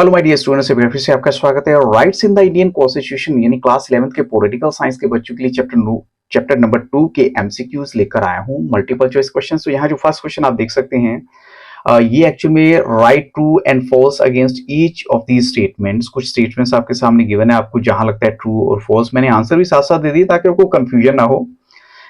Hello my dear students, फिर से आपका स्वागत है। Rights in the Indian constitution यानी क्लास 11th के पॉलिटिकल साइंस के बच्चों के लिए चैप्टर नंबर 2 के एमसीक्यूज लेकर आया हूं, मल्टीपल चॉइस क्वेश्चंस। तो यहाँ जो फर्स्ट क्वेश्चन आप देख सकते हैं, ये एक्चुअली में write true and false against each of these statements. कुछ स्टेटमेंट्स आपके सामने गिवन है, आपको जहां लगता है ट्रू और फॉल्स, मैंने आंसर भी साथ साथ दे दिए ताकि आपको कंफ्यूजन ना हो।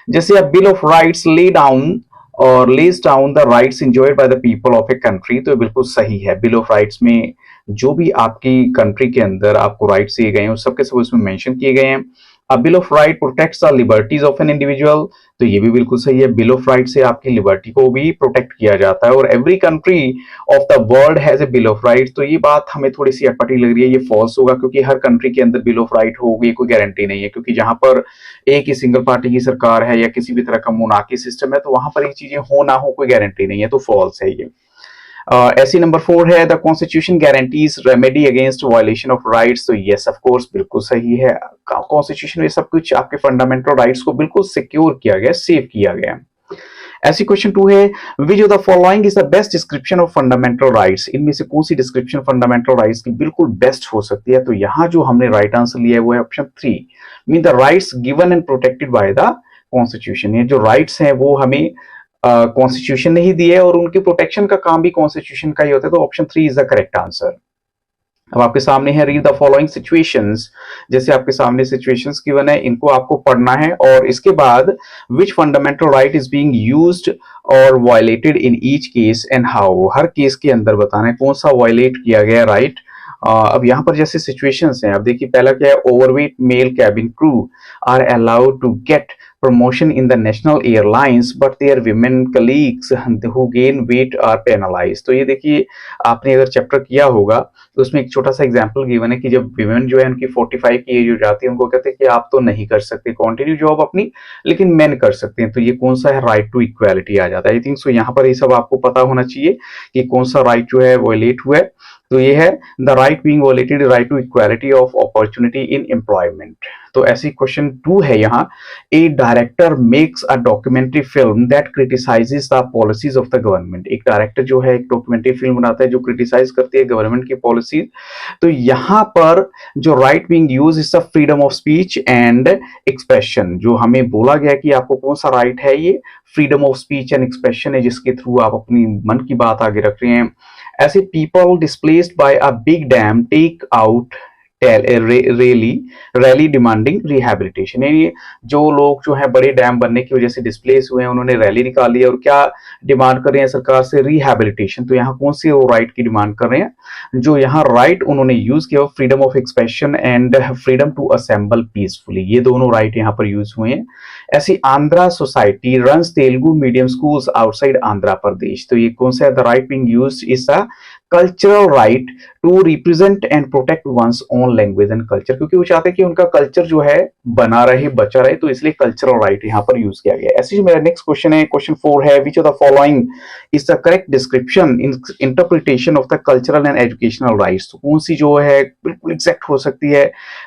जैसे अब bill of rights lays down the rights enjoyed by the people of a country, तो बिल्कुल सही है। बिल ऑफ राइट्स में जो भी आपकी कंट्री के अंदर आपको राइट्स दिए गए हैं उस सबके सब उसमें मेंशन किए गए हैं। अ bill of right protects the liberties of an individual, तो ये भी बिल्कुल सही है। बिल ऑफ राइट से आपकी लिबर्टी को भी प्रोटेक्ट किया जाता है। और every country of the world has a bill of right, तो ये बात हमें थोड़ी सी अटपटी लग रही है, ये फॉल्स होगा क्योंकि हर कंट्री के अंदर बिल ऑफ राइट होगी कोई गारंटी नहीं है, क्योंकि जहां पर एक ही सिंगल पार्टी की सरकार है या किसी भी तरह का मोनार्की सिस्टम है तो वहां पर ये चीजें हो ना हो कोई गारंटी नहीं है, तो फॉल्स है ये। ऐसी नंबर 4 है, the constitution guarantees remedy against violation of rights, तो यस ऑफ कोर्स बिल्कुल सही है। कॉन्स्टिट्यूशन में सब कुछ आपके फंडामेंटल राइट्स को बिल्कुल सिक्योर किया गया, सेव किया गया। ऐसी क्वेश्चन 2 है, विच of the following is the best description of fundamental rights, इनमें से कौन सी डिस्क्रिप्शन फंडामेंटल राइट्स की बिल्कुल बेस्ट हो सकती है? तो यहां जो हमने राइट आंसर लिया है वो है option 3, mean the rights given and protected by the constitution. ये जो राइट्स हैं वो हमें कॉन्स्टिट्यूशन ने ही दिए और उनकी प्रोटेक्शन का काम भी कॉन्स्टिट्यूशन का ही होता है, तो option 3 is the correct answer. अब आपके सामने है रीड द फॉलोइंग सिचुएशंस, जैसे आपके सामने सिचुएशंस गिवन है, इनको आपको पढ़ना है और इसके बाद which fundamental right is being used और violated in each case and how, हर केस के अंदर बताना है कौन सा वायलेट किया गया राइट। अब यहाँ पर जैसे सिचुएशंस हैं, अब देखिए पहला क्या है, overweight male cabin crew are allowed to get promotion in the national airlines but their women colleagues who gain weight are penalized। तो ये देखिए आपने अगर चैप्टर किया होगा तो उसमें एक छोटा सा एग्जांपल गिवन है कि जब विमेन जो है उनकी 45 की एज हो जाती है, उनको कहते हैं कि आप तो नहीं कर सकते कंटिन्यू जॉब अपनी, लेकिन मेन कर सकते हैं। तो ये कौन सा है, राइट टू इक्वालिटी आ जाता है। आई थिंक सो यहाँ पर ये सब आपको पता होना चाहिए कि कौन सा राइट जो है वायलेट हुआ है। तो ये है the right being violated, right to equality of opportunity in employment. तो ऐसी क्वेश्चन 2 है यहाँ, a director makes a documentary film that criticises the policies of the government. एक डायरेक्टर जो है एक डॉक्यूमेंट्री फिल्म बनाता है जो क्रिटिसाइज करती है गवर्नमेंट की पॉलिसी। तो यहाँ पर जो right being use is the freedom of speech and expression. जो हमें बोला गया कि आपको कौन सा राइट है, ये freedom of speech and expression है, जिसके थ्रू आप अपनी मन की बात आगे रख रहे हैं। ऐसे people displaced by a big dam take out rally demanding rehabilitation, यानी जो लोग जो है बड़े डैम बनने की वजह से डिस्प्लेस हुए हैं उन्होंने रैली निकाली है और क्या डिमांड कर रहे हैं सरकार से, रिहैबिलिटेशन। तो यहाँ कौन सी वो राइट की डिमांड कर रहे हैं? जो यहाँ राइट उन्होंने यूज किया freedom of expression and freedom to assemble peacefully, ये दोनों राइट यहाँ पर यूज हुए हैं। ऐसी Andhra society runs Telugu medium schools outside Andhra Pradesh, तो ये कौन सा है, the right being used is the cultural right to represent and protect one's own language and culture, क्योंकि वो चाहते हैं कि उनका कल्चर जो है बना रहे, बचा रहे, तो इसलिए कल्चरल राइट यहाँ पर यूज किया गया। ऐसे जो मेरा नेक्स्ट क्वेश्चन है, क्वेश्चन 4 है, विच of the following is the correct description in interpretation of the cultural and educational rights, तो कौन सी जो है बिल्कुल एग्जैक्ट हो सकती है?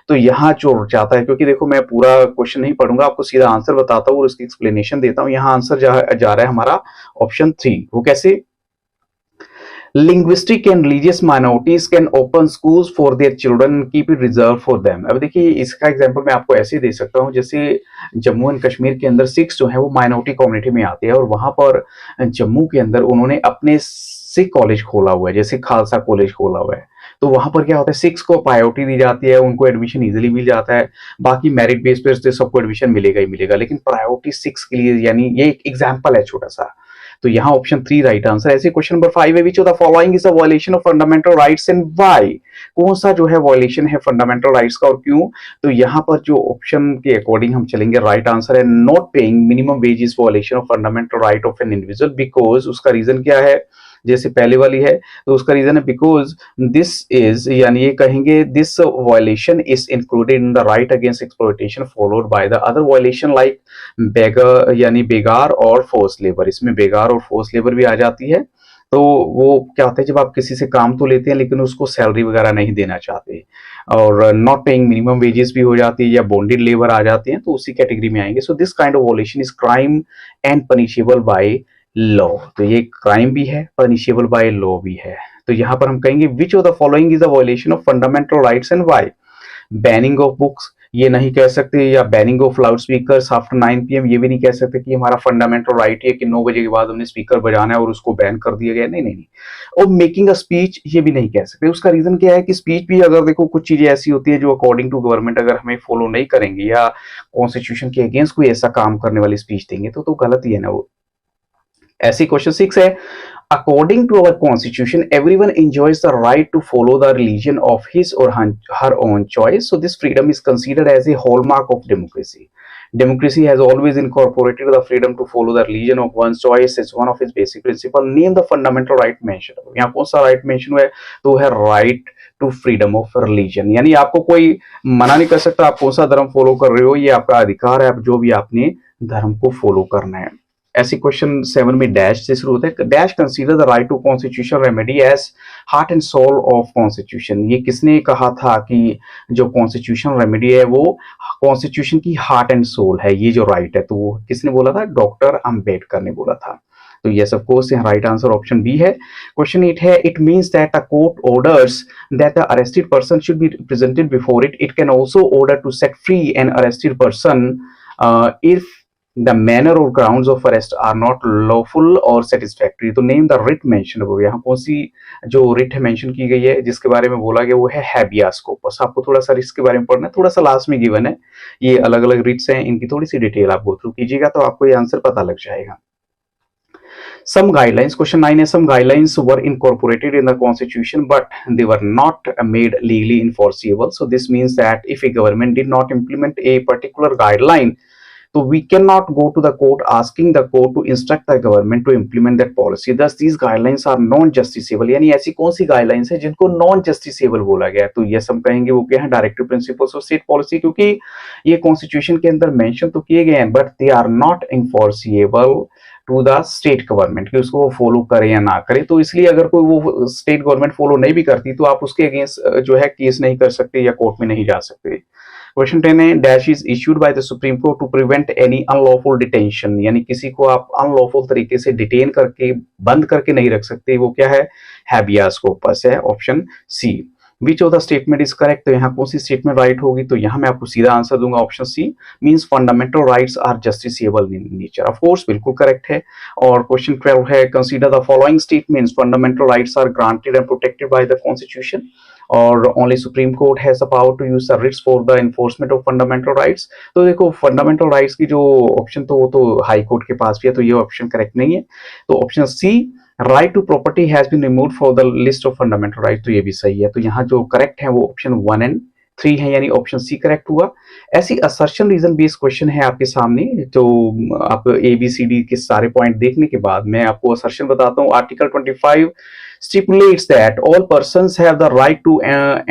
तो यहाँ जो चाहता है, क्योंकि देखो मैं पूरा क्वेश्चन नहीं पढ़ूंगा, आपको सीधा आंसर बताता हूँ और उसकी एक्सप्लेनेशन देता हूँ। यहाँ आंसर जा रहा है हमारा ऑप्शन 3, वो कैसे, linguistic and religious minorities can open schools for their children, keep it reserved for them। अब देखिए इसका एग्जांपल मैं आपको ऐसे दे सकता हूँ, जैसे जम्मू एंड कश्मीर के अंदर सिख्स जो है वो माइनॉरिटी कम्युनिटी में आते हैं और वहां पर जम्मू के अंदर उन्होंने अपने सिख कॉलेज खोला हुआ है, जैसे खालसा कॉलेज खोला हुआ है। तो वहां पर क्या होता है, सिक्स को प्रायोरिटी दी जाती है, उनको एडमिशन इजीली मिल जाता है, बाकी मेरिट बेस पे सबको एडमिशन मिलेगा ही मिलेगा, लेकिन प्रायोरिटी सिक्स के लिए, यानी ये एक एग्जांपल है छोटा सा। तो यहाँ ऑप्शन 3 राइट आंसर। ऐसे क्वेश्चन नंबर 5 है, विच of the following is a violation of fundamental rights and why, कौन सा जो है वायलेशन है फंडामेंटल राइट्स का और क्यों? तो यहाँ पर जो ऑप्शन के अकॉर्डिंग हम चलेंगे, राइट आंसर है not paying minimum wage is violation of fundamental right of an individual because, उसका रीजन क्या है, जैसे पहले वाली है तो उसका रीजन है बिकॉज दिस इज, यानी ये कहेंगे this violation is included in the right against exploitation followed by the other violation like beggar, यानी बेगार और फोर्स लेबर। इसमें बेगार और फोर्स लेबर भी आ जाती है। तो वो क्या होता है, जब आप किसी से काम तो लेते हैं लेकिन उसको सैलरी वगैरह नहीं देना चाहते, और नॉट पेइंग मिनिमम वेजेस भी हो जाती है, या बॉन्डेड लेबर आ जाते हैं, तो उसी कैटेगरी में आएंगे। So this kind of violation is crime and punishable by law, तो ये क्राइम भी है, पनिशेबल बाय लॉ भी है। तो यहाँ पर हम कहेंगे विच of the following is a violation of fundamental rights and why. Banning of books ये नहीं कह सकते, या banning of loud speaker after 9 PM ये भी नहीं कह सकते कि हमारा फंडामेंटल राइट है कि 9 बजे के बाद हमने स्पीकर बजाना है और उसको बैन कर दिया गया। नहीं नहीं नहीं। और मेकिंग अ स्पीच ये भी नहीं कह सकते। उसका रीजन क्या है कि स्पीच भी अगर देखो कुछ चीजें ऐसी होती है जो अकॉर्डिंग टू गवर्नमेंट अगर हमें फॉलो नहीं करेंगे या कॉन्स्टिट्यूशन के अगेंस्ट कोई ऐसा काम करने वाली स्पीच देंगे तो गलत ही है ना वो। ऐसी क्वेश्चन 6 है, according to our constitution everyone enjoys the right to follow the religion of his or her own choice, so this freedom is considered as a hallmark of democracy. Democracy has always incorporated the freedom to follow the religion of one's choice as one of its basic principles. Name the fundamental right mentioned. यहाँ कौन सा right mention हुआ है? तो है right to freedom of religion, यानी आपको कोई मना नहीं कर सकता आप कौन सा धर्म फॉलो कर रहे हो, ये आपका अधिकार है, आप जो भी आपने धर्म को फॉलो करना है। ऐसी क्वेश्चन 7 में डैश से शुरू होता है। Dash consider the right to constitutional remedy as heart and soul of constitution. ये किसने कहा था कि जो कॉन्स्टिट्यूशनल रेमेडी है वो कॉन्स्टिट्यूशन की हार्ट एंड सोल है, ये जो राइट है, तो वो किसने बोला था? डॉक्टर अंबेडकर ने बोला था। तो यस ऑफ कोर्स यहाँ राइट आंसर ऑप्शन बी है। क्वेश्चन 8 है, it means that a court orders that the arrested person should be presented before it can also order to set free an arrested person if the manner or grounds of arrest are not lawful or satisfactory। तो name the writ mention हो गया। यहाँ कौन सी जो writ है mention की गई है जिसके बारे में बोला गया वो है हैबियास कोर्पस। आपको थोड़ा सा रिट्स के बारे में पढ़ना है, थोड़ा सा लास्ट में गिवन है, ये अलग अलग रिट्स हैं, इनकी थोड़ी सी डिटेल आप गो थ्रू कीजिएगा तो आपको ये आंसर पता लग जाएगा। Some guidelines, question 9 is some guidelines were incorporated in the constitution but they were not made legally enforceable. So this means that if a government did not implement a particular guideline, so we cannot go to the court asking the court to instruct the government to implement that policy. Thus these guidelines are non justiciable। यानी ऐसी कौन सी guidelines है जिनको non justiciable बोला गया है? तो ये हम कहेंगे वो क्या है? Directive principles of state policy, क्योंकि ये कॉन्स्टिट्यूशन के अंदर मेंशन तो किए गए हैं but they are not enforceable to the state government कि उसको वो फॉलो करे या ना करे। तो इसलिए अगर कोई वो स्टेट गवर्नमेंट फॉलो नहीं भी करती तो आप उसके अगेंस्ट जो है केस नहीं कर सकते या कोर्ट में नहीं जा सकते। क्वेश्चन 10 है, dash is issued by the supreme court to prevent any unlawful detention. यानी किसी को आप अनलॉफुल तरीके से डिटेन करके बंद करके नहीं रख सकते, वो क्या है? हैबियास कोर्पस है, option C. Which of the statement is correct? तो यहाँ कौन सी स्टेटमेंट राइट होगी? तो यहाँ मैं आपको सीधा आंसर दूंगा, option C, means fundamental rights are justiciable in nature. Of course बिल्कुल करेक्ट है। और क्वेश्चन 12 है, consider the following statements, fundamental rights are granted and protected by the constitution और only supreme court has the power to use the writs for the enforcement of fundamental rights. तो देखो fundamental rights की जो option तो वो तो high court के पास भी है, तो ये ऑप्शन करेक्ट नहीं है। तो option C, right to property has been removed for the list of fundamental right, तो ये भी सही है। तो यहाँ जो करेक्ट है वो ऑप्शन 1 एंड 3 है, यानी ऑप्शन सी करेक्ट हुआ। ऐसी असर्शन रीजन बेस्ड क्वेश्चन है आपके सामने, तो आप ABCD के सारे पॉइंट देखने के बाद मैं आपको असर्शन बताता हूँ। Article 25 stipulates that all persons have the right to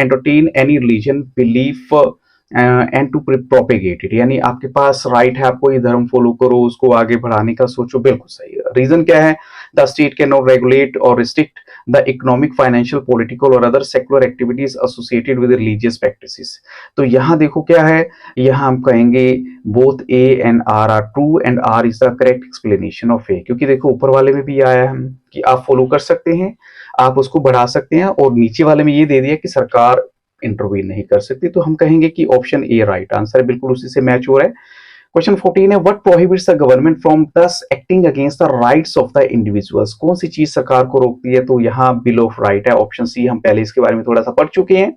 entertain any religion, belief and to propagate it। यानी आपके पास राइट है, आप कोई धर्म फॉलो करो, उसको आगे बढ़ाने का सोचो, बिल्कुल सही है। रीजन क्या है? The state can not regulate और restrict the economic, financial, political और other secular activities associated with religious practices. तो यहाँ देखो क्या है, यहाँ हम कहेंगे both A and R are true and R is the correct explanation of A, क्योंकि देखो ऊपर वाले में भी आया है कि आप फॉलो कर सकते हैं, आप उसको बढ़ा सकते हैं, और नीचे वाले में ये दे दिया कि सरकार इंटरवीन नहीं कर सकती। तो हम कहेंगे कि ऑप्शन ए राइट आंसर है, बिल्कुल उसी से मैच हो रहा है। क्वेश्चन 14 है, what prohibits the government from this acting against the rights of the individuals. कौन सी चीज सरकार को रोकती है? तो यहाँ बिल ऑफ राइट है, ऑप्शन सी। हम पहले इसके बारे में थोड़ा सा पढ़ चुके हैं।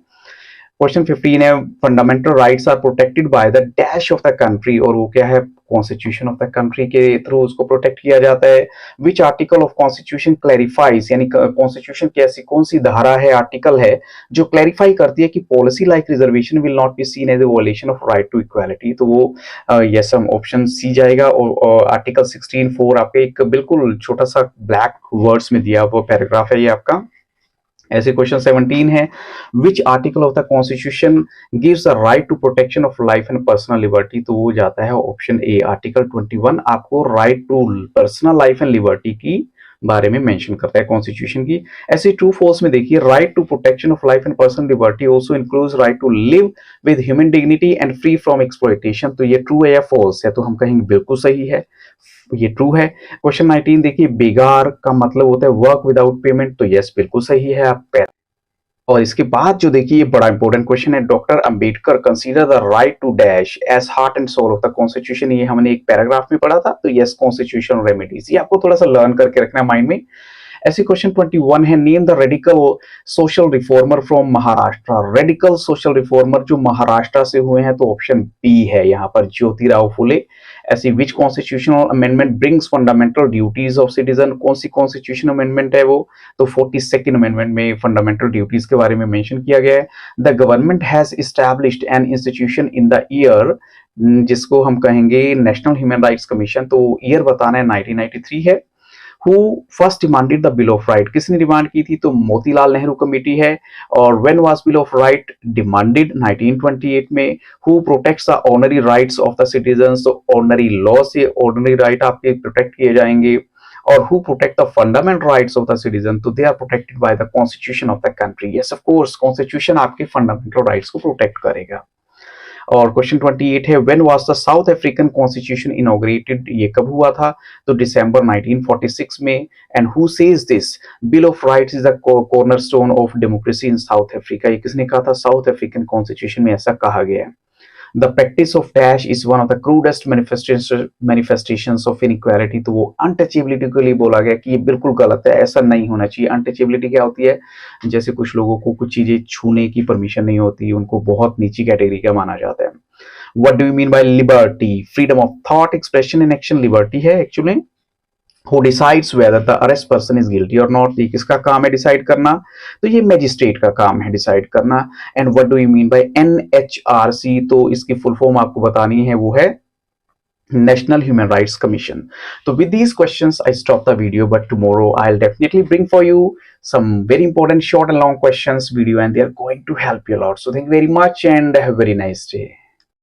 क्वेश्चन 15 है, fundamental rights are protected by the dash of the country, और वो क्या है? कॉन्स्टिट्यूशन ऑफ द कंट्री के थ्रू उसको प्रोटेक्ट किया जाता है। Which article of constitution clarifies, यानी कॉन्स्टिट्यूशन की ऐसी कौन सी धारा है, आर्टिकल है जो क्लैरिफाई करती है कि policy like reservation will not be seen as a violation of right to equality. तो वो यस हम ऑप्शन सी जाएगा। और आर्टिकल 16(4) आपके एक बिल्कुल छोटा सा ब्लैक वर्ड्स में दिया वो पैराग्राफ है ये आपका। ऐसे क्वेश्चन 17 है, which article of the constitution gives a right to protection of life and personal liberty. तो वो जाता है ऑप्शन ए, आर्टिकल 21 आपको right to personal life and liberty की बारे में मेंशन करता है कॉन्स्टिट्यूशन की। ऐसे ट्रू फॉल्स में देखिए, right to protection of life and personal liberty also includes right to live with human dignity and free from exploitation. तो ये ट्रू है या फॉल्स है? तो हम कहेंगे बिल्कुल सही है, ये ट्रू है। क्वेश्चन 19 देखिए, बेगार का मतलब होता है वर्क विदाउट पेमेंट। तो यस, बिल्कुल सही है। आप और इसके बाद जो देखिए, ये बड़ा इंपॉर्टेंट क्वेश्चन है, doctor Ambedkar consider the right to dash as heart and soul of the constitution. ये हमने एक पैराग्राफ में पढ़ा था। तो यस, कॉन्स्टिट्यूशनल रेमेडीज, ये आपको थोड़ा सा लर्न करके रखना है माइंड में। ऐसे क्वेश्चन 21 है, name the radical social reformer from Maharashtra. Radical social reformer जो महाराष्ट्र से हुए हैं, तो ऑप्शन बी है यहाँ पर, ज्योतिराव फुले। ऐसी which constitutional amendment brings fundamental duties of citizen. कौन सी कॉन्स्टिट्यूशन अमेंडमेंट है वो? तो 42nd अमेंडमेंट में फंडामेंटल ड्यूटीज के बारे में मेंशन किया गया है। The government has established an institution in the year, जिसको हम कहेंगे नेशनल ह्यूमन राइट्स कमीशन। तो ईयर बताना है, 1993 है। Who first demanded the bill of right, किसने डिमांड की थी? तो मोतीलाल नेहरू कमेटी है। और when was bill of right demanded? 1928 में। Who protects the ordinary rights of the citizens, तो ऑर्डिनरी लॉ से ऑर्डिनरी राइट आपके प्रोटेक्ट किए जाएंगे। और who protect the fundamental rights of the citizen, तो they are protected by the constitution of the country. Yes, of course, constitution आपके fundamental rights को protect करेगा। और क्वेश्चन 28 है, when was the South African constitution inaugurated, ये कब हुआ था? तो दिसंबर 1946 में। And who says this? Bill of rights is the cornerstone of democracy in South Africa. ये किसने कहा था? साउथ अफ्रीकन कॉन्स्टिट्यूशन में ऐसा कहा गया है। The practice of dash is one of the crudest manifestations of inequality. तो वो अनटचेबिलिटी के लिए बोला गया कि ये बिल्कुल गलत है, ऐसा नहीं होना चाहिए। अनटचेबिलिटी क्या होती है? जैसे कुछ लोगों को कुछ चीजें छूने की परमिशन नहीं होती, उनको बहुत नीची कैटेगरी का माना जाता है। What do you mean by liberty? Freedom of thought, expression and action liberty है actually. Who decides whether the arrest person is guilty or not? ये किसका काम है डिसाइड करना? तो ये मैजिस्ट्रेट का काम है डिसाइड करना। And what do you mean by NHRC? तो इसकी फुल फॉर्म आपको बतानी है, वो है National Human Rights Commission. So with these questions, I stop the video, but tomorrow I'll definitely bring for you some very important short and long questions video, and they are going to help you a lot. So thank you very much and have a very nice day.